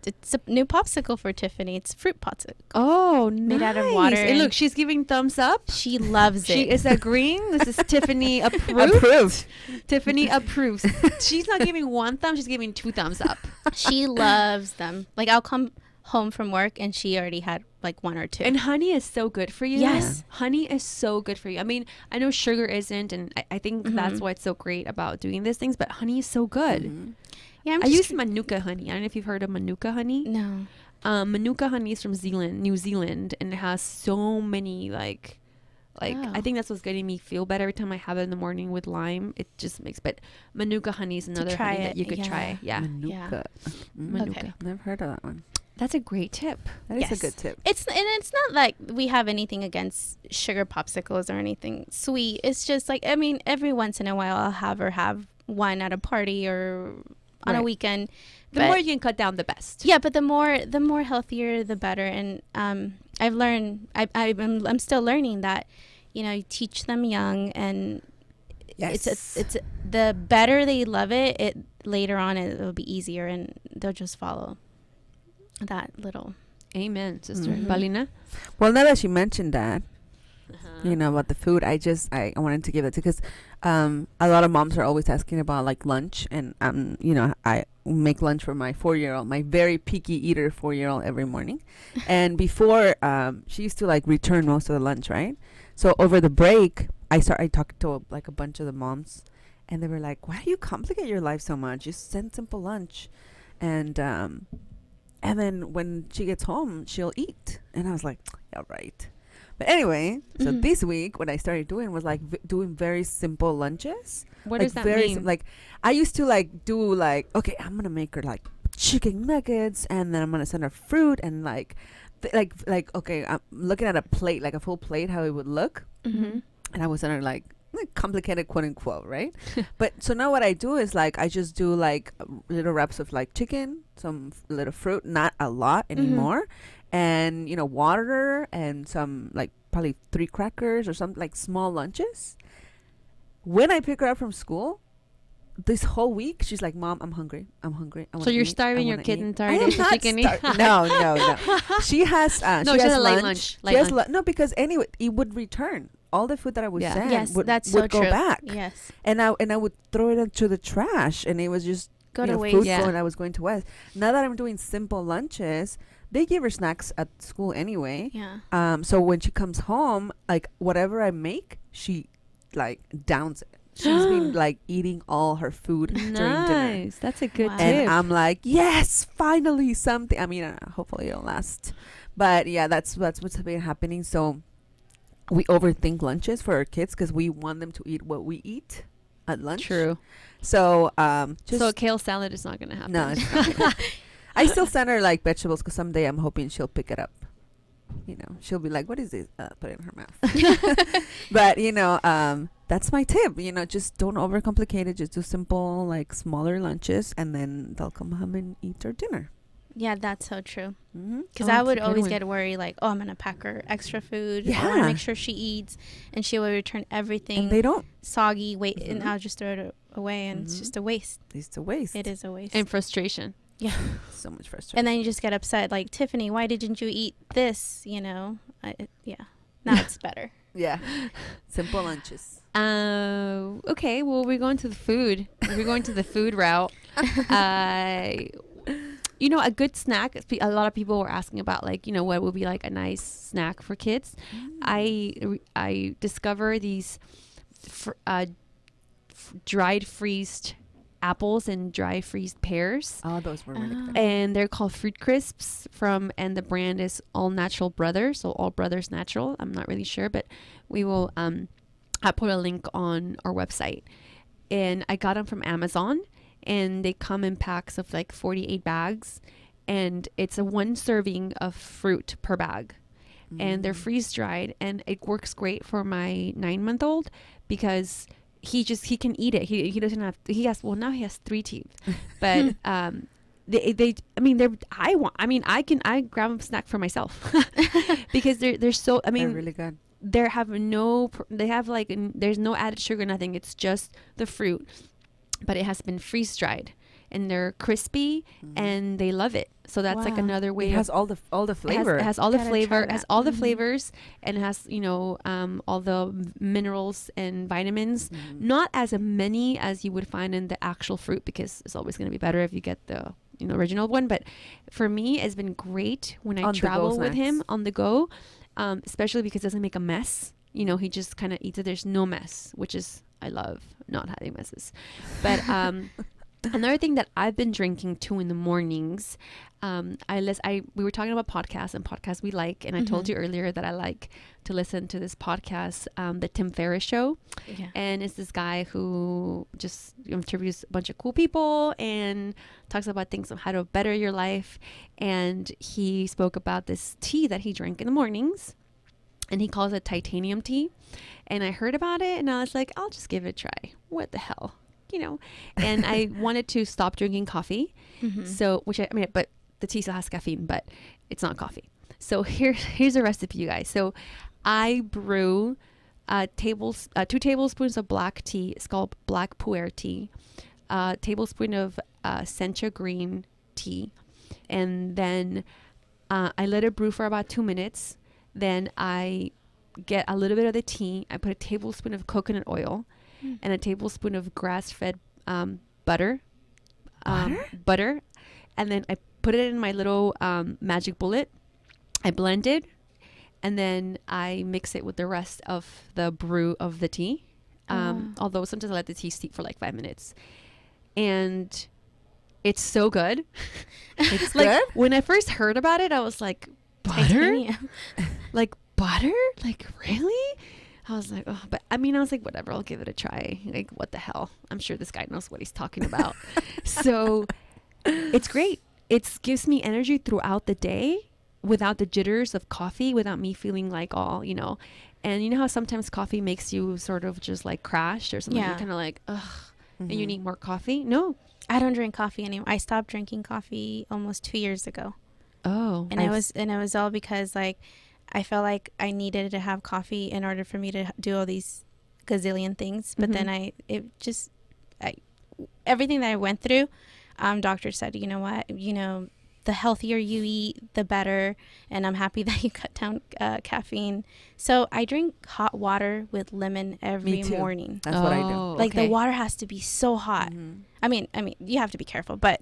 it's a new popsicle for Tiffany. It's fruit popsicle. Oh, Made out of water And look, and- she's giving thumbs up. She loves She it. is agreeing. This is Tiffany approved. Approved. Tiffany approves. She's not giving one thumb. She's giving 2 thumbs up. She loves them. Like I'll come home from work and she already had like 1 or 2. And honey is so good for you. Yes. Honey is so good for you. I mean, I know sugar isn't, and I think that's what's so great about doing these things, but honey is so good. Mhm. yeah, I use Manuka honey. I don't know if you've heard of Manuka honey. no. Manuka honey is from New Zealand, and it has so many like Oh. I think that's what's getting me feel better every time I have it in the morning with lime. It just makes. But Manuka honey is another try honey that it, you could yeah. try. Yeah, Manuka. Mm. Manuka. Okay. Never heard of that one. That's a great tip. That is Yes. a good tip. It's not like we have anything against sugar popsicles or anything sweet. It's just like, I mean, every once in a while I'll have one at a party or on a Right. weekend. The But- more you can cut down, the best. Yeah, but the more healthier, the better. And I've learned. I'm still learning that, you know, you teach them young, and Yes. it's the better they love it. It later on it'll be easier, and they'll just follow that little. Amen, sister. Mhm. Paulina? Well, now that she mentioned that, you know, about the food, I wanted to give it to, because a lot of moms are always asking about like lunch, and you know, I make lunch for my 4-year-old, my very picky eater 4-year-old every morning. And before, she used to like return most of the lunch, right? So over the break, I talked to like a bunch of the moms, and they were like, why do you complicate your life so much? Just send simple lunch. And then when she gets home, she'll eat. And I was like, yeah, right. But anyway, so Mhm. this week what I started doing was like doing very simple lunches. What Like does that very mean? like I used to like do like, okay, I'm gonna make her like chicken nuggets, and then I'm gonna send her fruit and like okay, I'm looking at a plate, like a full plate, how it would look, Mm-hmm. and I was send her like complicated, quote unquote, right? But so now what I do is like I just do like little wraps of like chicken, some little fruit, not a lot anymore, and water and some like probably 3 crackers or something, like small lunches. When I pick her up from school, this whole week she's like, Mom, I'm hungry, I So you're eat. starving I your wanna kid eat." entire I day am so she not can eat. no she has No, she she has has a light lunch. lunch. She has no, because anyway it would return all the food that I would Yeah. send Yes, would that's go so true. back. Yes. And I would throw it into the trash, and it was just Go to food waste. Yeah. going. I was going to waste. Now that I'm doing simple lunches, they give her snacks at school anyway. Yeah. So when she comes home, like whatever I make, she like downs it. She's been like eating all her food during dinner. Nice. That's a good Wow. tip. And I'm like, yes, finally something. I mean, hopefully it'll last. But yeah, that's what's been happening. So we overthink lunches for our kids because we want them to eat what we eat at lunch. True. So just So a kale salad is not going to happen. no, it's not gonna happen. I still send her like vegetables because someday I'm hoping she'll pick it up. She'll be like, "What is this?" Put it in her mouth. But that's my tip. Just don't overcomplicate it. Just do simple, like smaller lunches, and then they'll come home and eat their dinner. Yeah, that's so true. Mm-hmm. Because Oh, I that's would a good always one. get worried, like, oh, I'm going to pack her extra food. I want Yeah. to make sure she eats. And she will return everything And they don't. soggy, and Mhm. I'll just throw it away. And it's Mhm. just a waste. It's a waste. It is a waste. And frustration. Yeah. So much frustration. And then you just get upset, like, Tiffany, why didn't you eat this? Yeah. Now it's better. yeah, simple lunches. Okay, well, we're going to the food. We're going to the food route. A good snack. A lot of people were asking about, like, what would be like a nice snack for kids. I discovered these dried freezed apples and dry freezed pears. Oh, those were really good. And they're called Fruit Crisps and the brand is All Natural Brothers, so All Brothers Natural. I'm not really sure, but we will I put a link on our website. And I got them from Amazon, and they come in packs of like 48 bags, and it's a 1 serving of fruit per bag. And they're freeze dried, and it works great for my 9-month-old because he can eat it. He doesn't have, now he has 3 teeth, but I grab a snack for myself because they're so, they're really good. there's no added sugar, nothing. It's just the fruit, but it has been freeze dried, and they're crispy, and they love it. So that's like Wow. another way. It has all the flavor. It has all the Gotta flavor. try It has that. all the Mhm. flavors, and it has all the minerals and vitamins. Mhm. Not as many as you would find in the actual fruit, because it's always going to be better if you get the original one. But for me, it's been great when I On the go travel with him snacks. on the go, especially because it doesn't make a mess. He just kind of eats it. There's no mess, which is, I love not having messes. But another thing that I've been drinking too in the mornings, we were talking about podcasts and podcasts we like, and I told you earlier that I like to listen to this podcast, the Tim Ferriss Show. Yeah. And it's this guy who just interviews a bunch of cool people and talks about things on how to better your life. And he spoke about this tea that he drank in the mornings, and he calls it titanium tea. And I heard about it, and I was like, I'll just give it a try. What the hell? And I wanted to stop drinking coffee. So, but the tea still has caffeine, but it's not coffee. So here's a recipe, you guys. So I brew 2 tablespoons of black tea. It's called black pu'er tea. A tablespoon of sencha green tea. And then I let it brew for about 2 minutes. Then I get a little bit of the tea. I put a tablespoon of coconut oil and a tablespoon of grass-fed butter. Butter. And then I put it in my little magic bullet. I blend it, and then I mix it with the rest of the brew of the tea. Although sometimes I let the tea steep for like 5 minutes. And it's so good. It's Like, good. when I first heard about it, I was like, butter? Titanium. Like butter? Like, really? I was like, oh, but I mean, I was like, whatever, I'll give it a try. Like, what the hell? I'm sure this guy knows what he's talking about. So it's great. It gives me energy throughout the day without the jitters of coffee, without me feeling like all, you know. And you know how sometimes coffee makes you sort of just like crash or something? Yeah. You're kind of like, ugh, and you need more coffee? No. I don't drink coffee anymore. I stopped drinking coffee almost 2 years ago. Oh. And it was all because like I felt like I needed to have coffee in order for me to do all these gazillion things. But then everything that I went through, doctor said, you know what, you know, the healthier you eat, the better. And I'm happy that you cut down caffeine. So I drink hot water with lemon every morning. That's what I do. Like the water has to be so hot. I mean, you have to be careful, but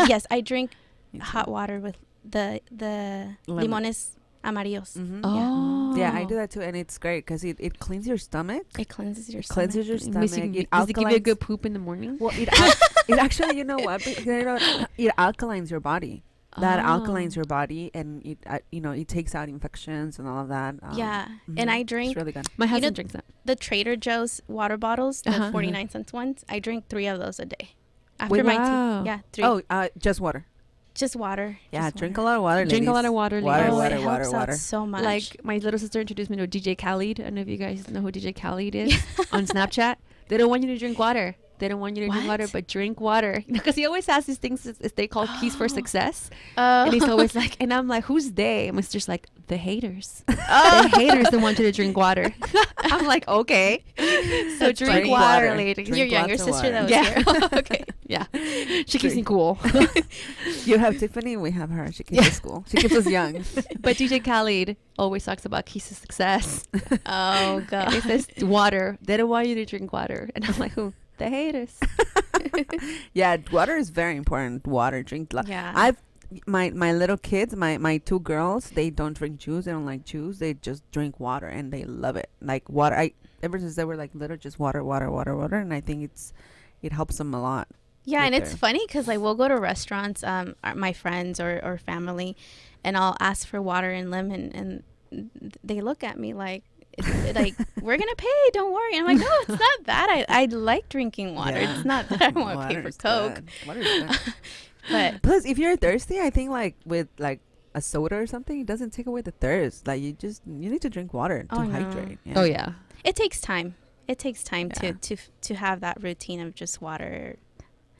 yes, I drink hot water with the limones amarillos. Yeah, I do that too, and it's great because it cleans your stomach. It cleanses your stomach. Does it give you a good poop in the morning? Well, it actually, you know what? It alkalines your body. That alkalines your body, and it it takes out infections and all of that. And I drink. It's really good. My husband drinks that. The Trader Joe's water bottles, the 49-cent ones. I drink 3 of those a day. After my tea. Yeah, 3. Oh, just water. Just water. Yeah, just drink water. a lot of water. Drink a lot of water. It helps out so much. Like my little sister introduced me to DJ Khaled. I don't know if you guys know who DJ Khaled is on Snapchat. They don't want you to drink water. They don't want you to drink water, but drink water. Because he always has these things they call keys for success. And he's always like, and I'm like, who's they? And it's just like, the haters. The haters don't want you to drink water. I'm like, okay. So drink water, lady. Your younger sister that was here. Okay. Yeah. She keeps me cool. You have Tiffany, we have her. She keeps us cool. She keeps us young. But DJ Khaled always talks about keys to success. Oh, God. And he says water. They don't want you to drink water. And I'm like, who? The haters. Yeah, water is very important. Water, drink. Yeah. My little kids, my 2 girls, they don't drink juice. They don't like juice. They just drink water, and they love it. Like water. Ever since they were like little, just water. And I think it helps them a lot. Yeah, and it's funny because like we'll go to restaurants, my friends or family, and I'll ask for water and lemon, and they look at me like we're gonna pay, don't worry. And I'm like, no, it's not that. I like drinking water. Yeah. It's not that I want to pay for Coke. Water is good. But plus, if you're thirsty, I think like with like a soda or something, it doesn't take away the thirst. Like you need to drink water to hydrate. Yeah. Oh yeah, it takes time. It takes time to have that routine of just water.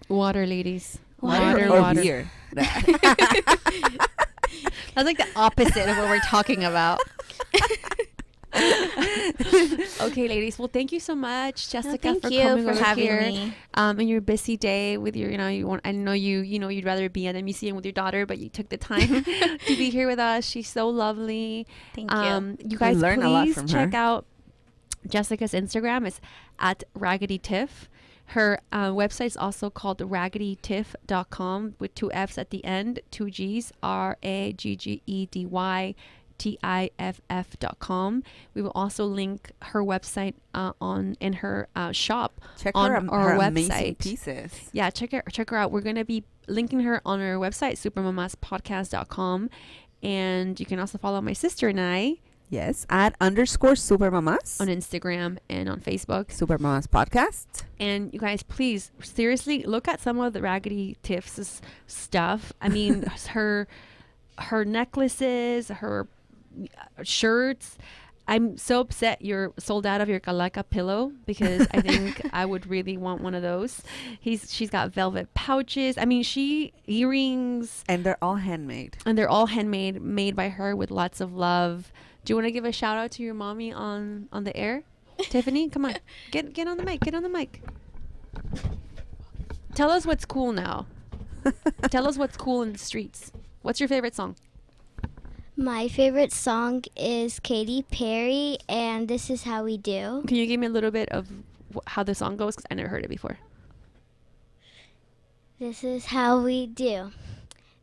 Water, ladies. Water or beer. That's like the opposite of what we're talking about. Okay, ladies. Well, thank you so much, Jessica, for coming over having here. Me. In your busy day with your, I know you'd rather be at a museum with your daughter, but you took the time to be here with us. She's so lovely. Thank you. You guys, learn a lot from check her. out Jessica's Instagram. It's at RaggedyTiff. Her website is also called raggedytiff.com with 2 F's at the end, 2 G's, RAGGEDYTIFF.com. We will also link her website in her shop. Check on her our amazing website. Pieces. Yeah, check her out. We're going to be linking her on our website, supermamaspodcast.com. And you can also follow my sister and I. Yes, at _Super Mamás on Instagram and on Facebook. Super Mamás Podcast. And you guys, please, seriously, look at some of the Raggedy Tiff's stuff. I mean, her necklaces, her shirts. I'm so upset you're sold out of your Calaca pillow because I think I would really want one of those. She's got velvet pouches. I mean, earrings. And they're all handmade. Made by her with lots of love. Do you want to give a shout out to your mommy on the air? Tiffany, come on. Get on the mic. Get on the mic. Tell us what's cool now. Tell us what's cool in the streets. What's your favorite song? My favorite song is Katy Perry, and This Is How We Do. Can you give me a little bit of how the song goes? Because I never heard it before. This is how we do.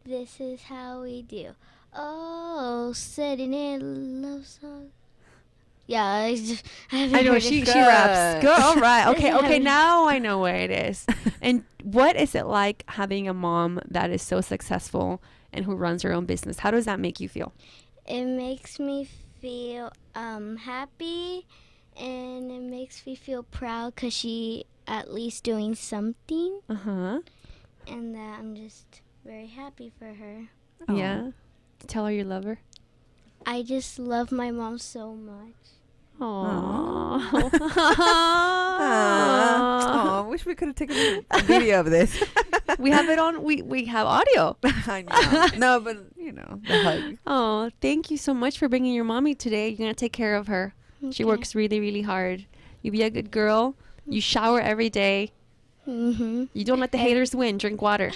This is how we do. Oh, sitting in a love song. Yeah, I know she raps. Good. All right. Okay. Now I know where it is. And what is it like having a mom that is so successful and who runs her own business? How does that make you feel? It makes me feel happy, and it makes me feel proud because she at least doing something, Uh-huh. and that I'm just very happy for her. Yeah. Tell her you love her. I just love my mom so much. Aww. Oh, wish we could have taken a video of this. We have it on. We have audio. I know. No, but the hug. Oh, thank you so much for bringing your mommy today. You're gonna take care of her. She Okay. works really, really hard. You be a good girl. You shower every day. Mhm. You don't let the haters win. Drink water.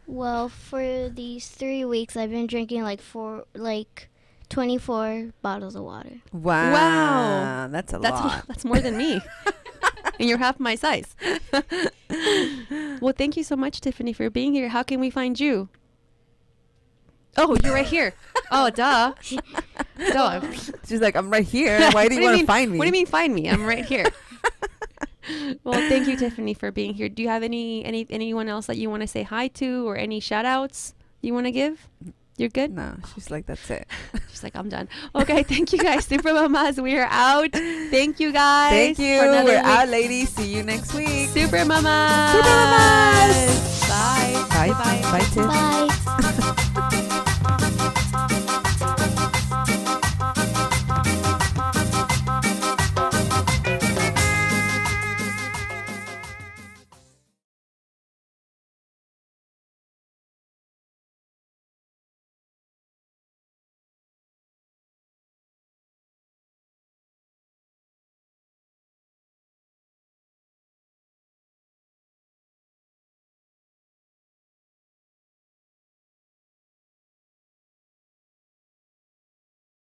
Well, for these 3 weeks, I've been drinking like 24 bottles of water. Wow. That's a lot. That's more than me. And you're half my size. Well, thank you so much, Tiffany, for being here. How can we find you? Oh, you're right here. Oh, duh. Duh. She's like, I'm right here. Why do you want to find me? What do you mean find me? I'm right here. Well, thank you, Tiffany, for being here. Do you have anyone else that you want to say hi to, or any shout outs you want to give? You're good? No, she's like, that's it. She's like, I'm done. Okay, thank you guys. Super Mamas, we are out. Thank you guys. Thank you. for another We're week. out, ladies. See you next week. Super Mamas. Super Mamas. Bye. Bye. Bye. Bye, Tiff. Bye.